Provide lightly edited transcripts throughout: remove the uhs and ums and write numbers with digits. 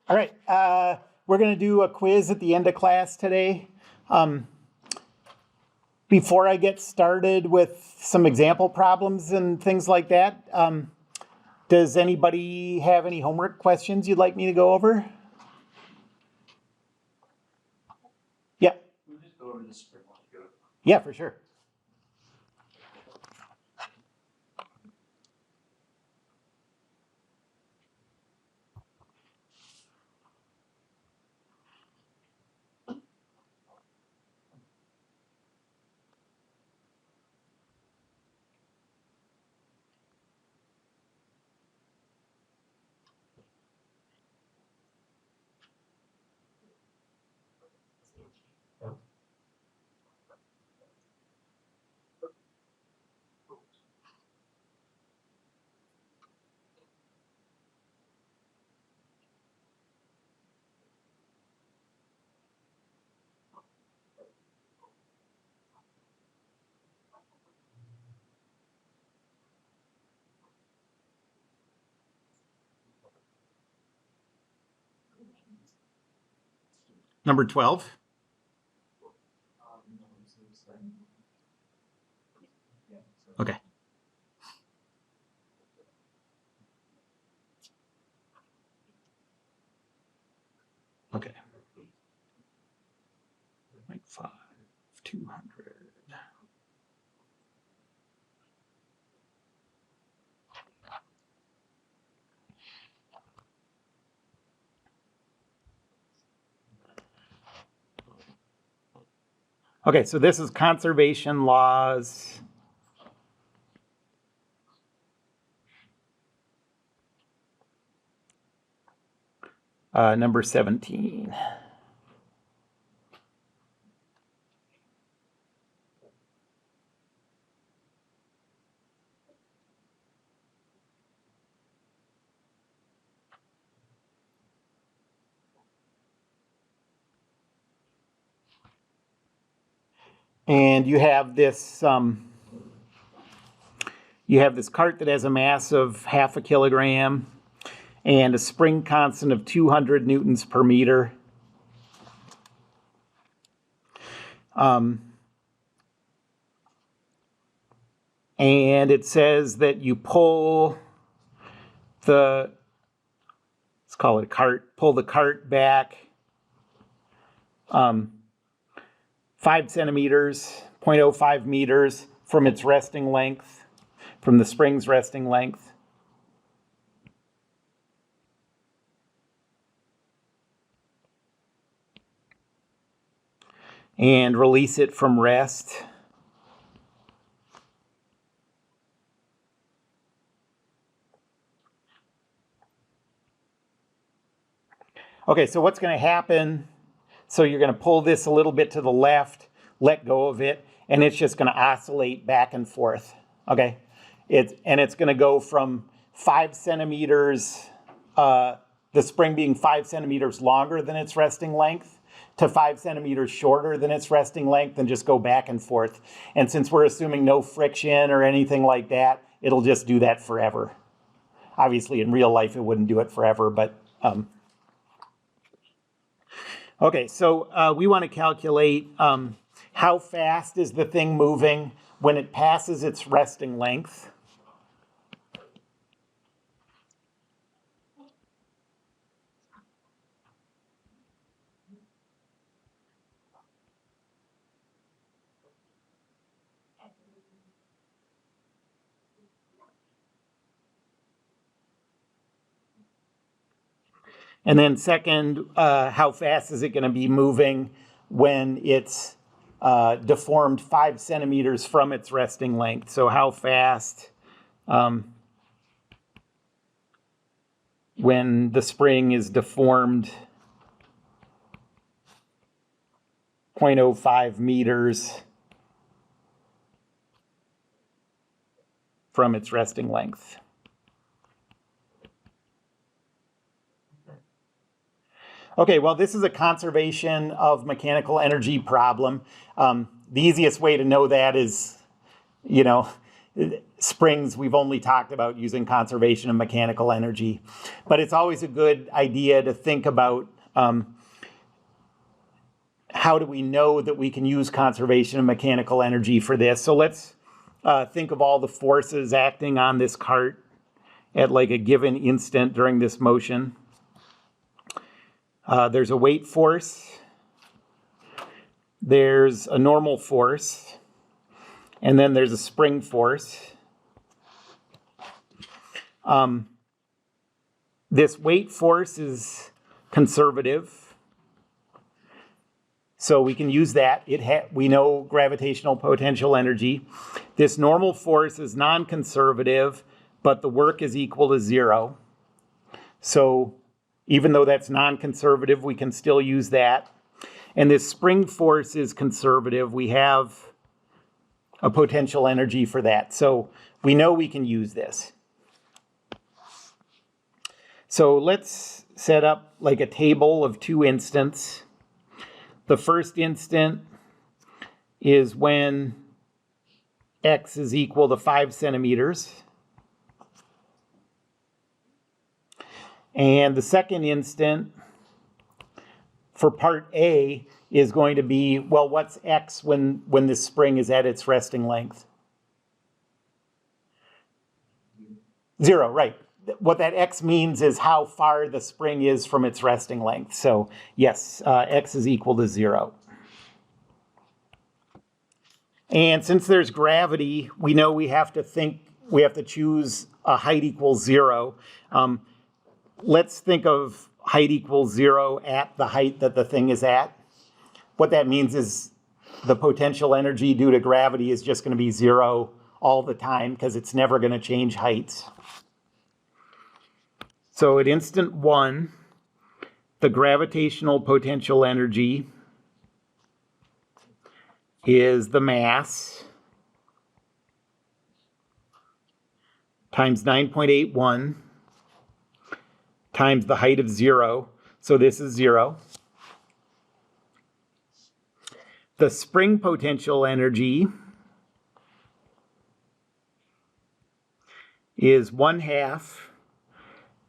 All right, we're going to do a quiz at the end of class today. Before I get started with some example problems and things like that, does anybody have any homework questions you'd like me to go over? Yeah. We'll just go over the spring one. Yeah, for sure. Number 12. Okay. Okay. Like 5, 200. Okay, so this is conservation laws. Number 17. And you have this cart that has a mass of 0.5 kilogram and a spring constant of 200 newtons per meter. And it says that you pull let's call it a cart, pull the cart back 5 centimeters, 0.05 meters from its resting length, from the spring's resting length. And release it from rest. Okay, so what's going to happen? So you're going to pull this a little bit to the left, let go of it, and it's just going to oscillate back and forth. Okay, it's going to go from 5 centimeters, the spring being 5 centimeters longer than its resting length, to 5 centimeters shorter than its resting length, and just go back and forth. And since we're assuming no friction or anything like that, it'll just do that forever. Obviously, in real life, it wouldn't do it forever, but okay, so we want to calculate how fast is the thing moving when it passes its resting length. And then second, how fast is it going to be moving when it's deformed 5 centimeters from its resting length? So how fast when the spring is deformed 0.05 meters from its resting length. Okay, well, this is a conservation of mechanical energy problem. The easiest way to know that is, springs, we've only talked about using conservation of mechanical energy. But it's always a good idea to think about how do we know that we can use conservation of mechanical energy for this. So let's think of all the forces acting on this cart at like a given instant during this motion. There's a weight force. There's a normal force. And then there's a spring force. This weight force is conservative, so we can use that. We know gravitational potential energy. This normal force is non-conservative, but the work is equal to 0. So even though that's non-conservative, we can still use that. And this spring force is conservative. We have a potential energy for that. So we know we can use this. So let's set up like a table of 2 instants. The first instant is when x is equal to 5 centimeters. And the second instant for part A is going to be, well, what's x when this spring is at its resting length? 0, right. What that x means is how far the spring is from its resting length. So yes, x is equal to 0. And since there's gravity, we know we have to choose a height equals 0. Let's think of height equals 0 at the height that the thing is at. What that means is the potential energy due to gravity is just going to be 0 all the time because it's never going to change heights. So at instant 1, the gravitational potential energy is the mass times 9.81 times the height of 0. So this is 0. The spring potential energy is 1/2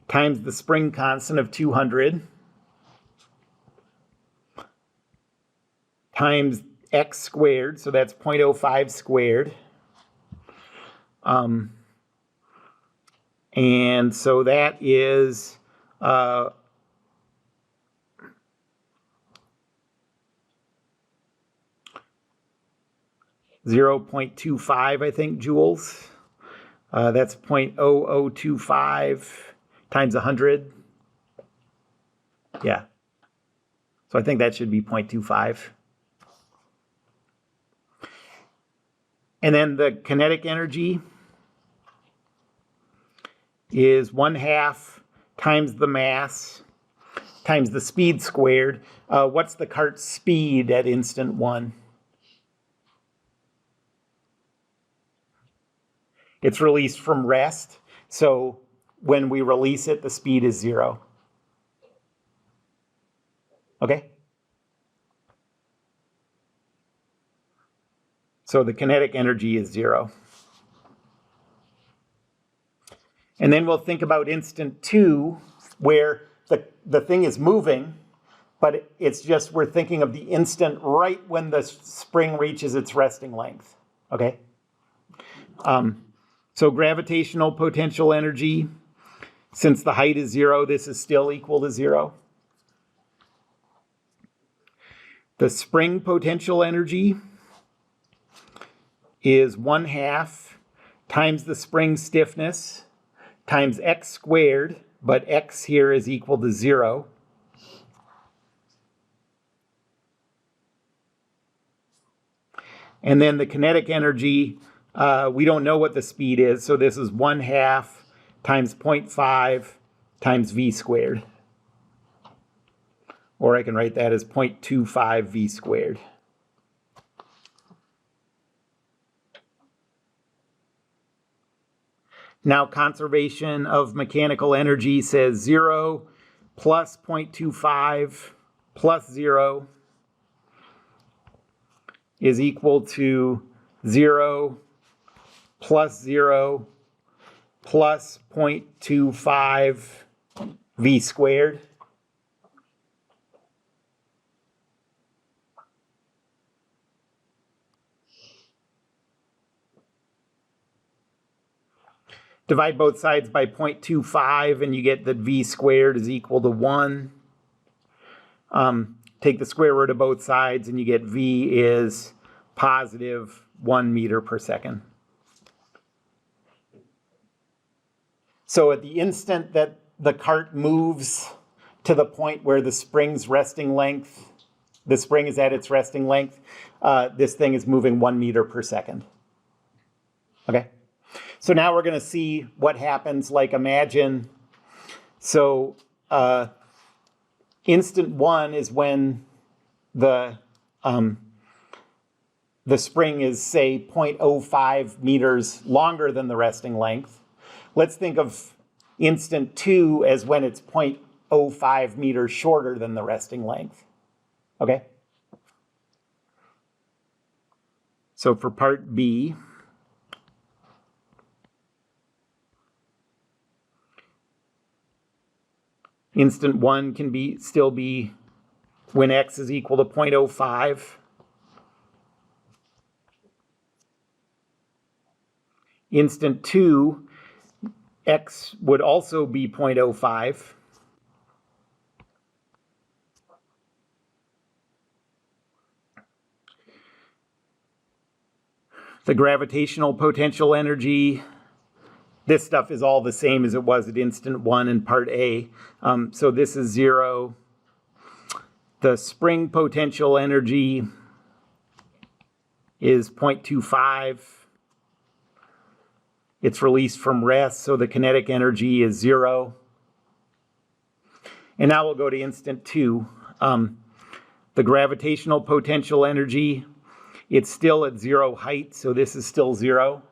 times the spring constant of 200 times x squared, so that's 0.05 squared. And so that is 0.25, I think, joules. That's 0.0025 times 100. Yeah. So I think that should be 0.25. And then the kinetic energy is 1/2 times the mass times the speed squared. What's the cart's speed at instant 1? It's released from rest. So when we release it, the speed is 0. Okay? So the kinetic energy is 0. And then we'll think about instant 2, where the thing is moving, but it's just we're thinking of the instant right when the spring reaches its resting length. Okay? So gravitational potential energy, since the height is 0, this is still equal to 0. The spring potential energy is 1/2 times the spring stiffness times x squared, but x here is equal to 0. And then the kinetic energy, we don't know what the speed is, so this is 1/2 times 0.5 times v squared. Or I can write that as 0.25 v squared. Now conservation of mechanical energy says 0 plus 0.25 plus 0 is equal to 0 plus 0 plus 0.25 v squared. Divide both sides by 0.25 and you get that v squared is equal to 1. Take the square root of both sides and you get v is positive 1 meter per second. So at the instant that the cart moves to the point where the spring's resting length, the spring is at its resting length, this thing is moving 1 meter per second. Okay? So now we're going to see what happens, like imagine, so instant 1 is when the spring is, say, 0.05 meters longer than the resting length. Let's think of instant 2 as when it's 0.05 meters shorter than the resting length. Okay? So for part B, instant 1 can still be when x is equal to 0.05. Instant 2, x would also be 0.05. The gravitational potential energy, this stuff is all the same as it was at instant 1 in part A. So this is 0. The spring potential energy is 0.25. It's released from rest, so the kinetic energy is 0. And now we'll go to instant 2. The gravitational potential energy, it's still at 0 height, so this is still 0.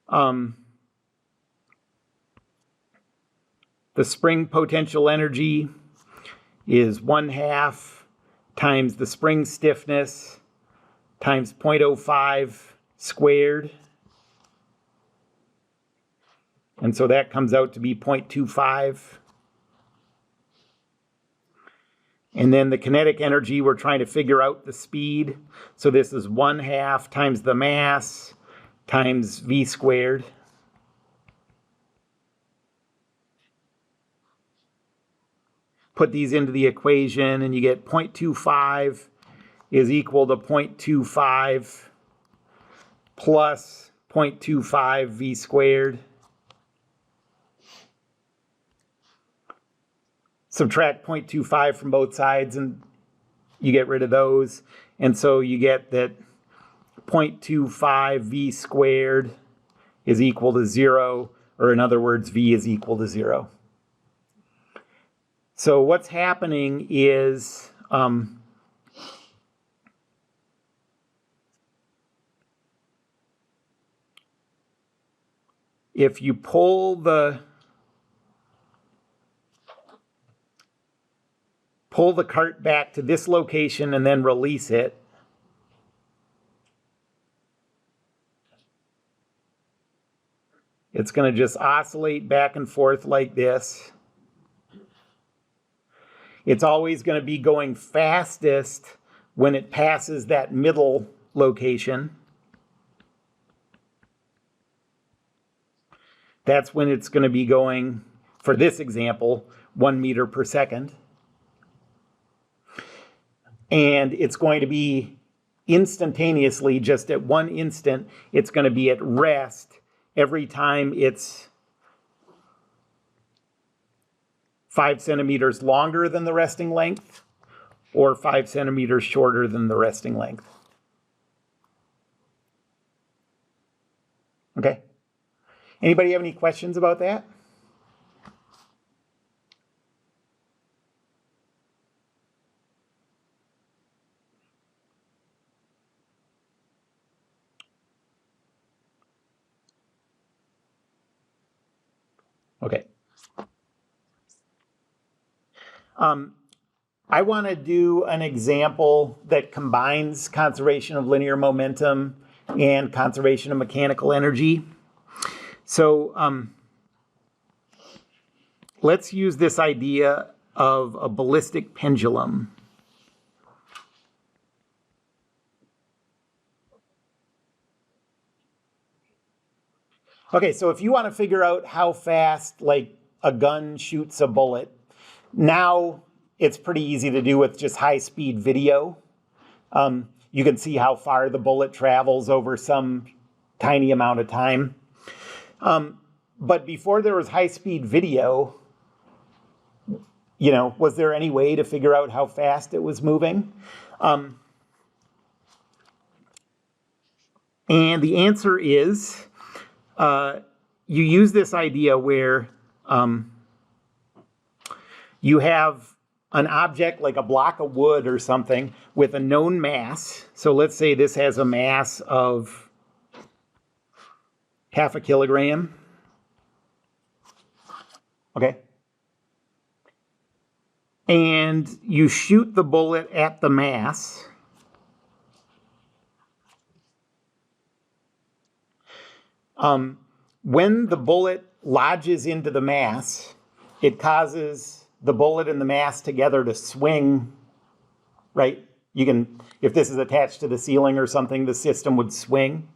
The spring potential energy is 1/2 times the spring stiffness times 0.05 squared. And so that comes out to be 0.25. And then the kinetic energy, we're trying to figure out the speed. So this is 1/2 times the mass times v squared. Put these into the equation and you get 0.25 is equal to 0.25 plus 0.25 v squared. Subtract 0.25 from both sides and you get rid of those. And so you get that 0.25 v squared is equal to 0, or in other words, v is equal to 0. So what's happening is if you pull the cart back to this location and then release it, it's going to just oscillate back and forth like this. It's always going to be going fastest when it passes that middle location. That's when it's going to be going, for this example, 1 meter per second. And it's going to be instantaneously, just at one instant, it's going to be at rest every time it's 5 centimeters longer than the resting length or 5 centimeters shorter than the resting length. Okay? Anybody have any questions about that? Okay. I want to do an example that combines conservation of linear momentum and conservation of mechanical energy. So let's use this idea of a ballistic pendulum. Okay, so if you want to figure out how fast, like, a gun shoots a bullet, now it's pretty easy to do with just high-speed video. You can see how far the bullet travels over some tiny amount of time. But before there was high-speed video, was there any way to figure out how fast it was moving? And the answer is, you use this idea where you have an object like a block of wood or something with a known mass. So let's say this has a mass of 0.5 kilogram. Okay. And you shoot the bullet at the mass. When the bullet lodges into the mass, it causes the bullet and the mass together to swing, right? If this is attached to the ceiling or something, the system would swing.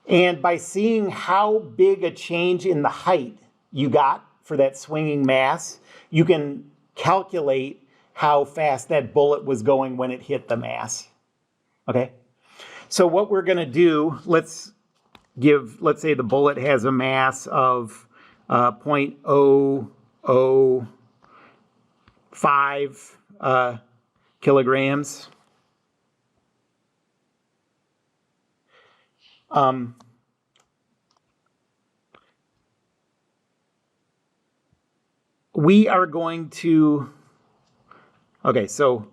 And by seeing how big a change in the height you got for that swinging mass, you can calculate how fast that bullet was going when it hit the mass. Okay? So what we're going to do, let's say the bullet has a mass of 0.005 kilograms. We are going to, okay, so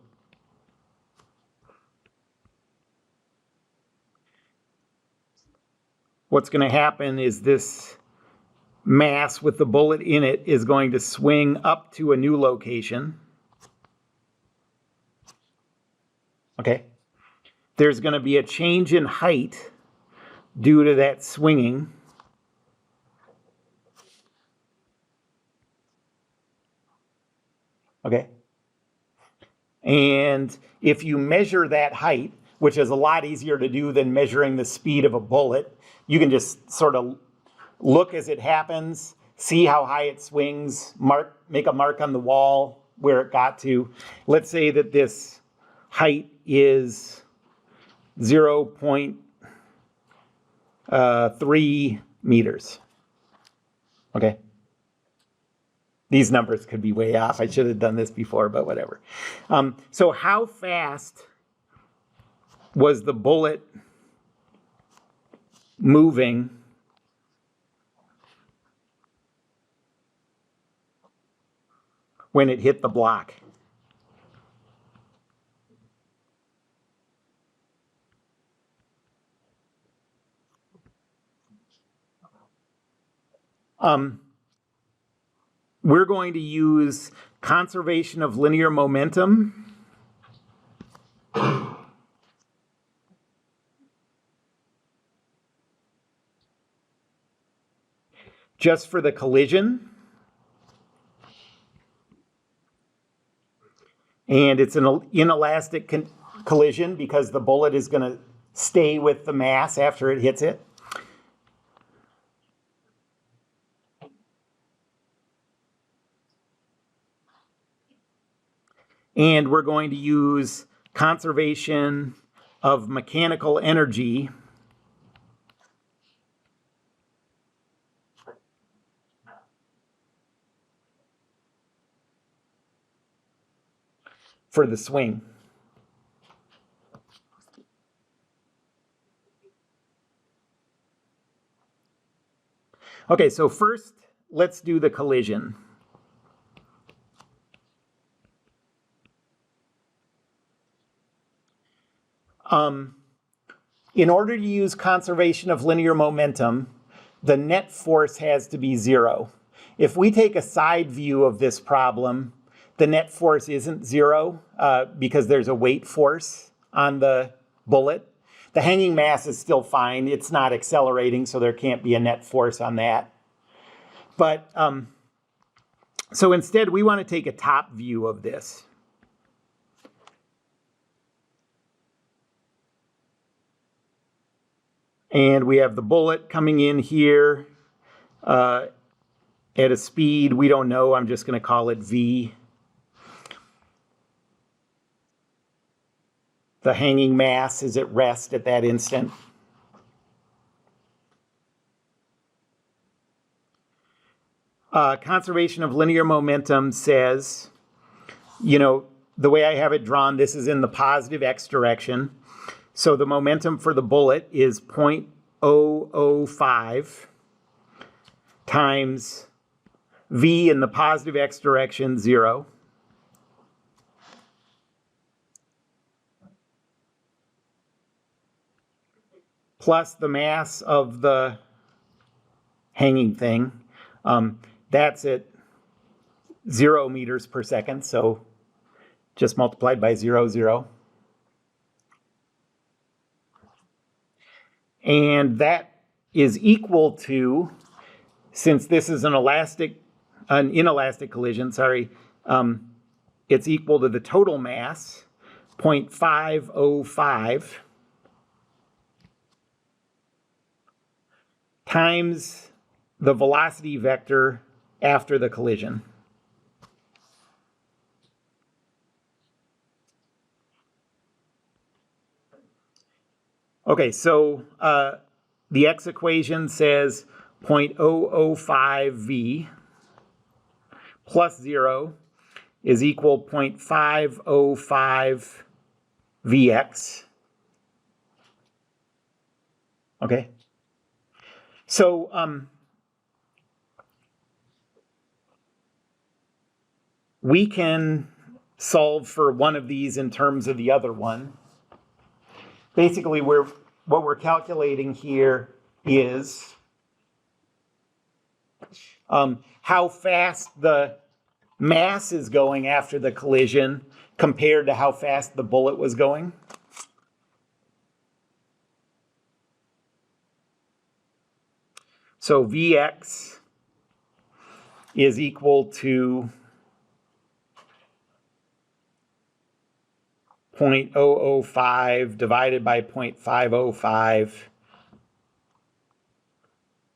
what's going to happen is this mass with the bullet in it is going to swing up to a new location. Okay. There's going to be a change in height due to that swinging. Okay. And if you measure that height, which is a lot easier to do than measuring the speed of a bullet, you can just sort of look as it happens, see how high it swings, make a mark on the wall where it got to. Let's say that this height is 0.3 meters. Okay. These numbers could be way off. I should have done this before, but whatever. So how fast was the bullet moving when it hit the block? We're going to use conservation of linear momentum. Just for the collision. And it's an inelastic collision because the bullet is going to stay with the mass after it hits it. And we're going to use conservation of mechanical energy for the swing. Okay, so first, let's do the collision. In order to use conservation of linear momentum, the net force has to be zero. If we take a side view of this problem, the net force isn't zero because there's a weight force on the bullet. The hanging mass is still fine. It's not accelerating, so there can't be a net force on that. But so instead, we want to take a top view of this. And we have the bullet coming in here at a speed we don't know. I'm just going to call it V. The hanging mass is at rest at that instant. Conservation of linear momentum says, the way I have it drawn, this is in the positive x direction. So the momentum for the bullet is 0.005 times v in the positive x direction, 0. Plus the mass of the hanging thing. That's at 0 meters per second, so just multiplied by 0, 0. And that is equal to, since this is an inelastic collision, it's equal to the total mass, 0.505 times the velocity vector after the collision. Okay, so the x equation says 0.005 v plus 0 is equal 0.505 vx. Okay, so we can solve for one of these in terms of the other one. Basically, what we're calculating here is how fast the mass is going after the collision compared to how fast the bullet was going. So Vx is equal to 0.005 divided by 0.505,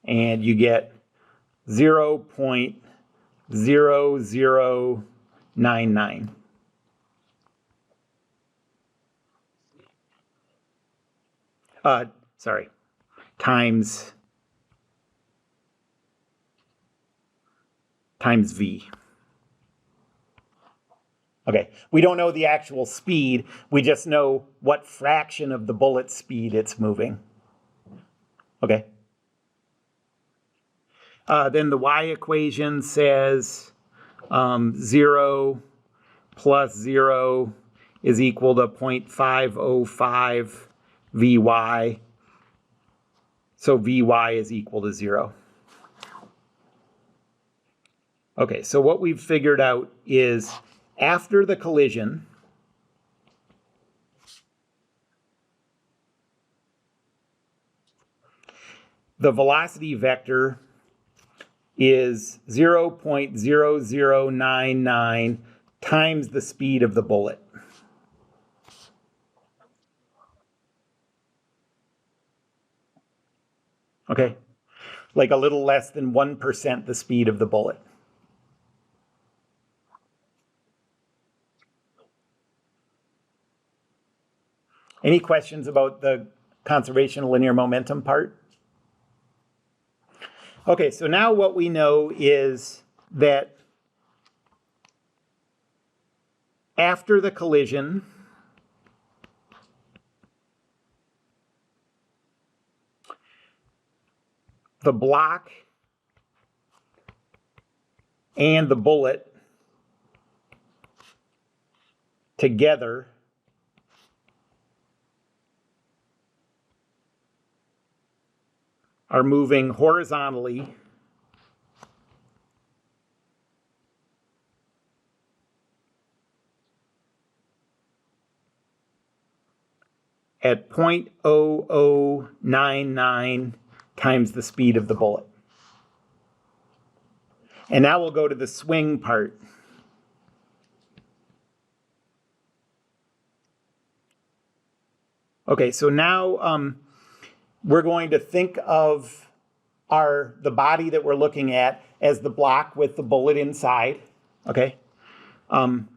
and you get 0.0099. Times v. Okay, we don't know the actual speed, we just know what fraction of the bullet's speed it's moving. Okay. Then the y equation says 0 plus 0 is equal to 0.505 vy. So vy is equal to 0. Okay, so what we've figured out is after the collision, the velocity vector is 0.0099 times the speed of the bullet. Okay, like a little less than 1% the speed of the bullet. Any questions about the conservation of linear momentum part? Okay, so now what we know is that after the collision, the block and the bullet together are moving horizontally at 0.0099 times the speed of the bullet. And now we'll go to the swing part. Okay, so now we're going to think of the body that we're looking at as the block with the bullet inside, okay? And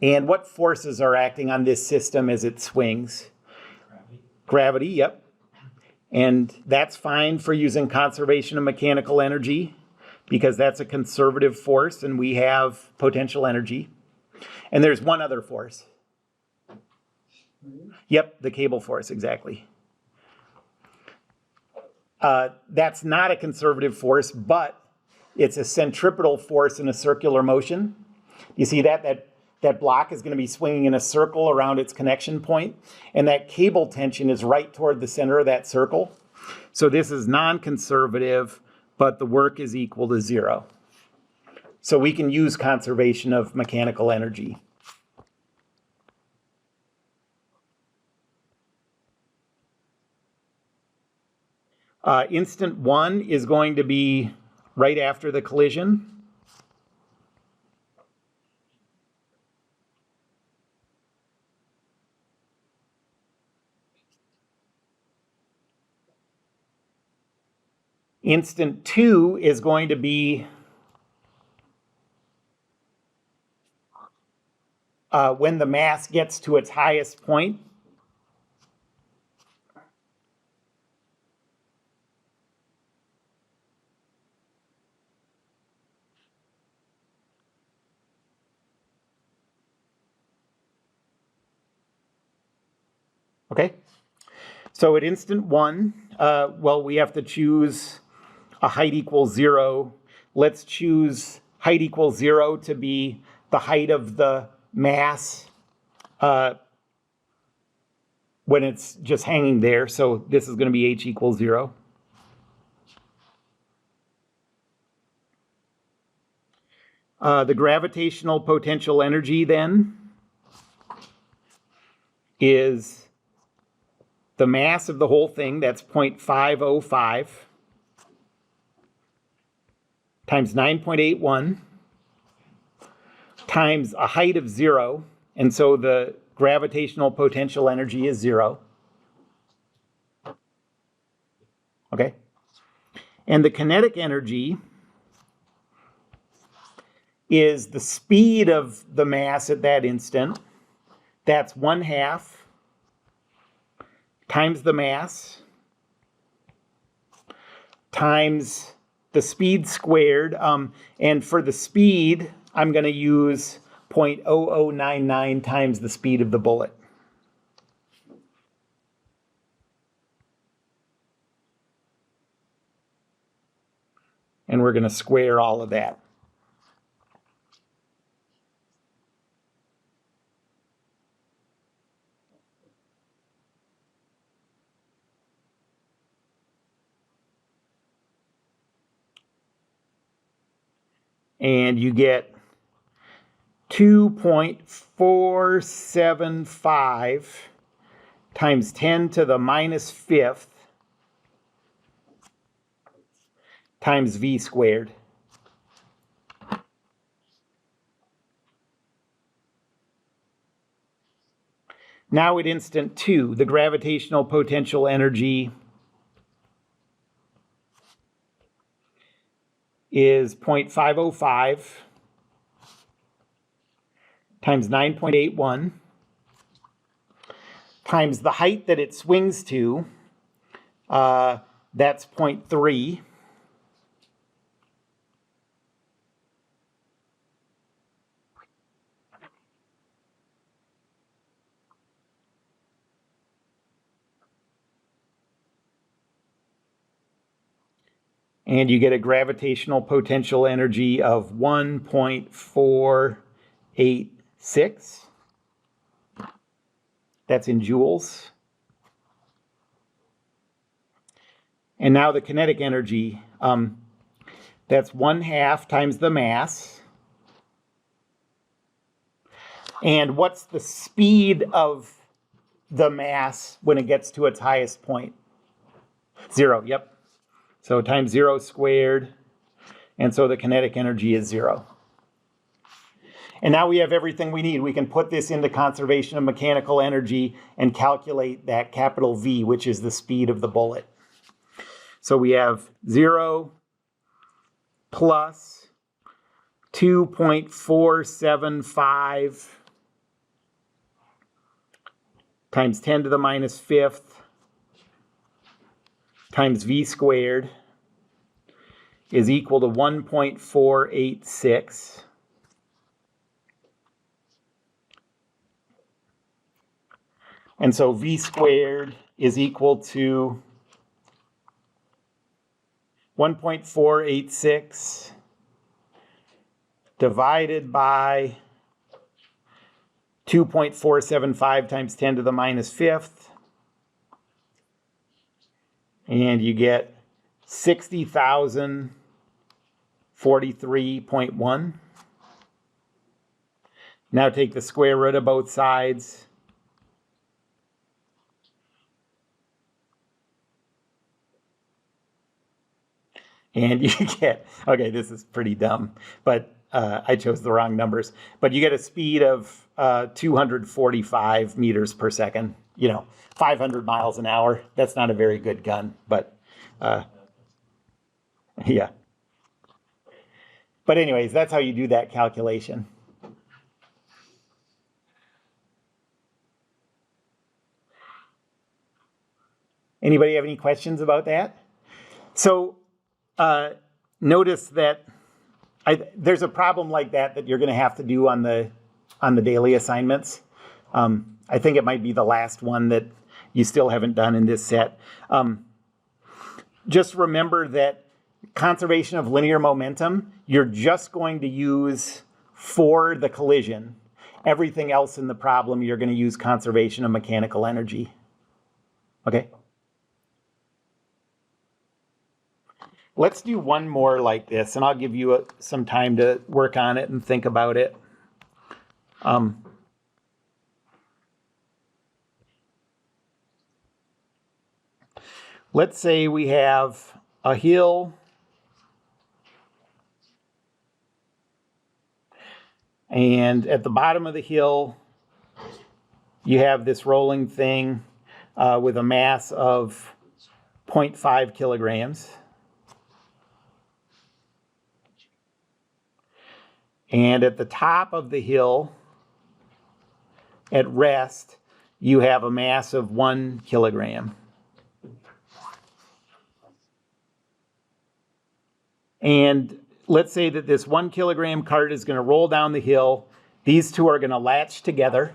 what forces are acting on this system as it swings? Gravity, yep. And that's fine for using conservation of mechanical energy because that's a conservative force and we have potential energy. And there's one other force. Yep, the cable force, exactly. That's not a conservative force, but it's a centripetal force in a circular motion. You see that block is going to be swinging in a circle around its connection point, and that cable tension is right toward the center of that circle. So this is non-conservative, but the work is equal to 0. So we can use conservation of mechanical energy. Instant 1 is going to be right after the collision. Instant 2 is going to be when the mass gets to its highest point. Okay, so at instant 1, well, we have to choose a height equals 0. Let's choose height equals 0 to be the height of the mass when it's just hanging there. So this is going to be h equals 0. The gravitational potential energy then is the mass of the whole thing, that's 0.505 times 9.81 times a height of 0, and so the gravitational potential energy is 0. Okay? And the kinetic energy is the speed of the mass at that instant. That's 1/2 times the mass times the speed squared. And for the speed, I'm going to use 0.0099 times the speed of the bullet. And we're going to square all of that. And you get 2.475 times 10 to the minus 5th times v squared. Now at instant 2, the gravitational potential energy is 0.505 times 9.81 times the height that it swings to, that's 0.3. And you get a gravitational potential energy of 1.486. That's in joules. And now the kinetic energy, that's 1/2 times the mass. And what's the speed of the mass when it gets to its highest point. 0, yep. So times 0 squared, and so the kinetic energy is 0. And now we have everything we need. We can put this into conservation of mechanical energy and calculate that capital V, which is the speed of the bullet. So we have 0 plus 2.475 times 10 to the minus fifth times V squared is equal to 1.486. And so V squared is equal to 1.486 divided by 2.475 times 10 to the minus fifth. And you get 60,043.1. Now take the square root of both sides. And you get, okay, this is pretty dumb, but I chose the wrong numbers. But you get a speed of 245 meters per second, 500 miles an hour. That's not a very good gun, but yeah. But anyways, that's how you do that calculation. Anybody have any questions about that? So notice that there's a problem like that you're going to have to do on the daily assignments. I think it might be the last one that you still haven't done in this set. Just remember that conservation of linear momentum, you're just going to use for the collision. Everything else in the problem, you're going to use conservation of mechanical energy. Okay? Let's do one more like this, and I'll give you some time to work on it and think about it. Let's say we have a hill and at the bottom of the hill you have this rolling thing with a mass of 0.5 kilograms. And at the top of the hill, at rest, you have a mass of 1 kilogram. And let's say that this 1 kilogram cart is going to roll down the hill. These two are going to latch together,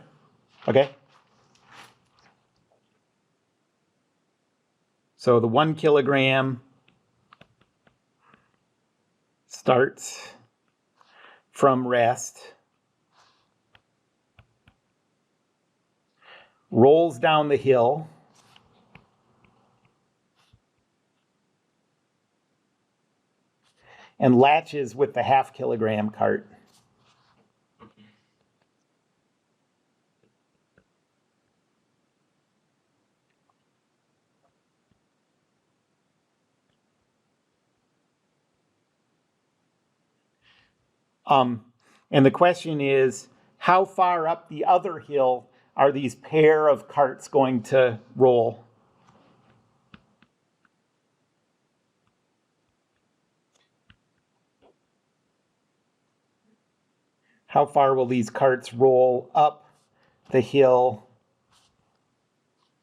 okay? So the 1 kilogram starts from rest, rolls down the hill, and latches with the half kilogram cart. And the question is, how far up the other hill are these pair of carts going to roll? How far will these carts roll up the hill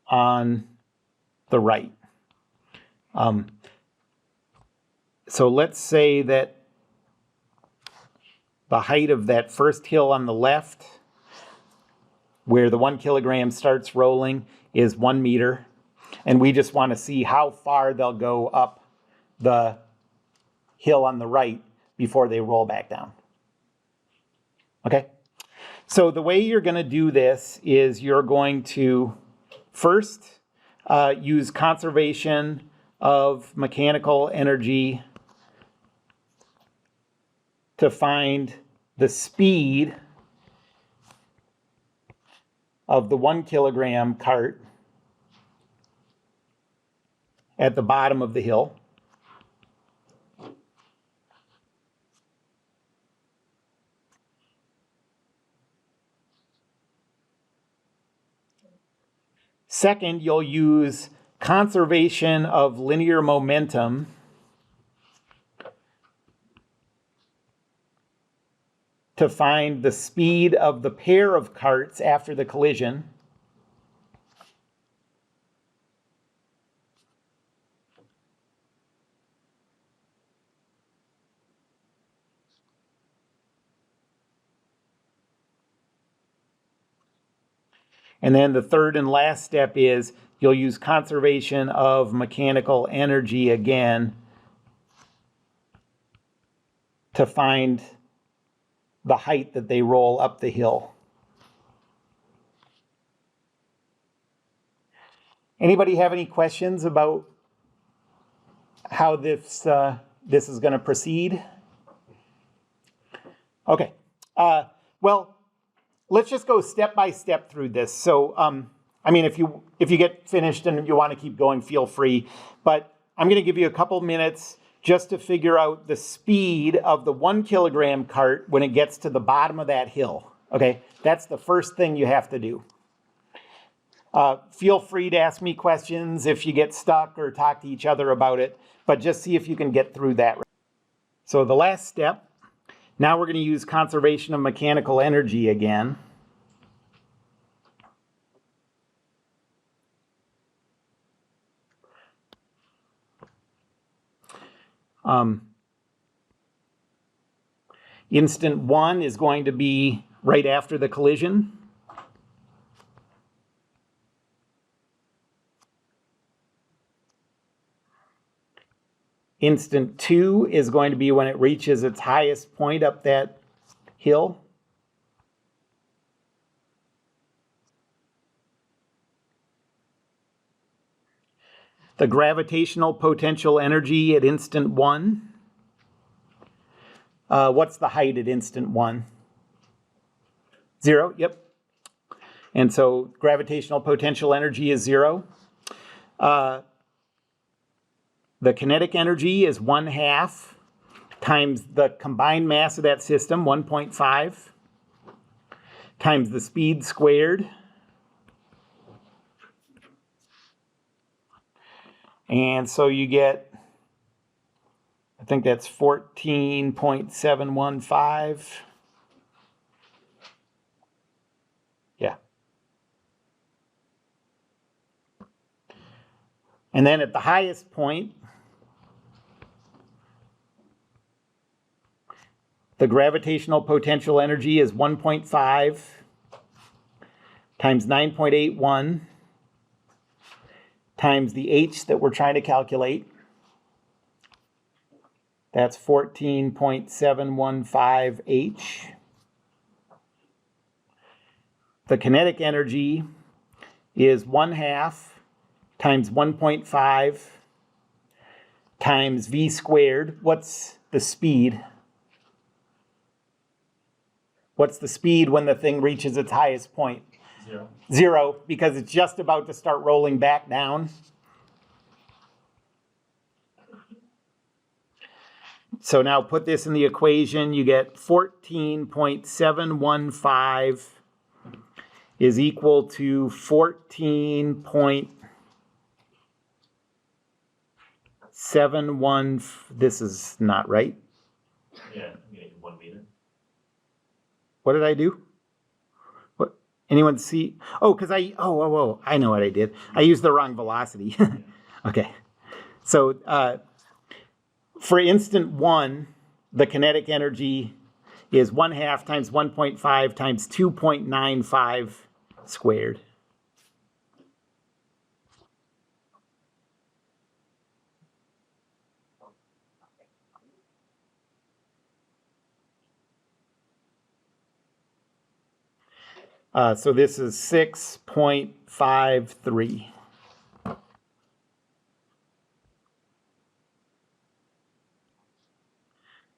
on the right? So let's say that the height of that first hill on the left, where the 1 kilogram starts rolling, is 1 meter. And we just want to see how far they'll go up the hill on the right before they roll back down. Okay? So the way you're going to do this is you're going to first use conservation of mechanical energy to find the speed of the 1 kilogram cart at the bottom of the hill. Second, you'll use conservation of linear momentum to find the speed of the pair of carts after the collision. And then the third and last step is you'll use conservation of mechanical energy again to find the height that they roll up the hill. Anybody have any questions about how this is going to proceed? Okay. Well, let's just go step by step through this. So, I mean, if you get finished and you want to keep going, feel free. But I'm going to give you a couple minutes just to figure out the speed of the 1 kilogram cart when it gets to the bottom of that hill. Okay, that's the first thing you have to do. Feel free to ask me questions if you get stuck or talk to each other about it, but just see if you can get through that. So the last step, now we're going to use conservation of mechanical energy again. Instant 1 is going to be right after the collision. Instant 2 is going to be when it reaches its highest point up that hill. The gravitational potential energy at instant 1. What's the height at instant 1? 0, yep. And so gravitational potential energy is 0. The kinetic energy is 1/2 times the combined mass of that system, 1.5, times the speed squared. And so you get, I think that's 14.715. Yeah. And then at the highest point, the gravitational potential energy is 1.5 times 9.81 times the h that we're trying to calculate. That's 14.715 h. The kinetic energy is 1/2 times 1.5 times v squared. What's the speed? What's the speed when the thing reaches its highest point? 0. 0, because it's just about to start rolling back down. So now put this in the equation. You get 14.715 is equal to 14.71. This is not right. Yeah, I'm getting 1 meter. What did I do? What? Anyone see? Oh, because I know what I did. I used the wrong velocity. Okay. So for instant 1, the kinetic energy is 1/2 times 1.5 times 2.95 squared. So this is 6.53.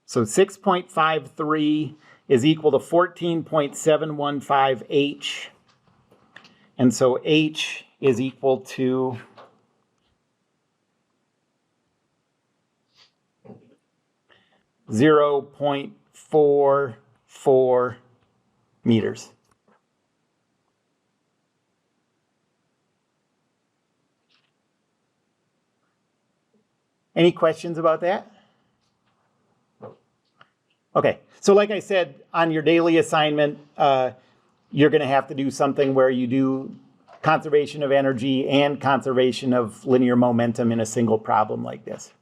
So 6.53 is equal to 14.715 h And so H is equal to 0.44 meters. Any questions about that? Okay, so like I said, on your daily assignment, you're going to have to do something where you do conservation of energy and conservation of linear momentum in a single problem like this.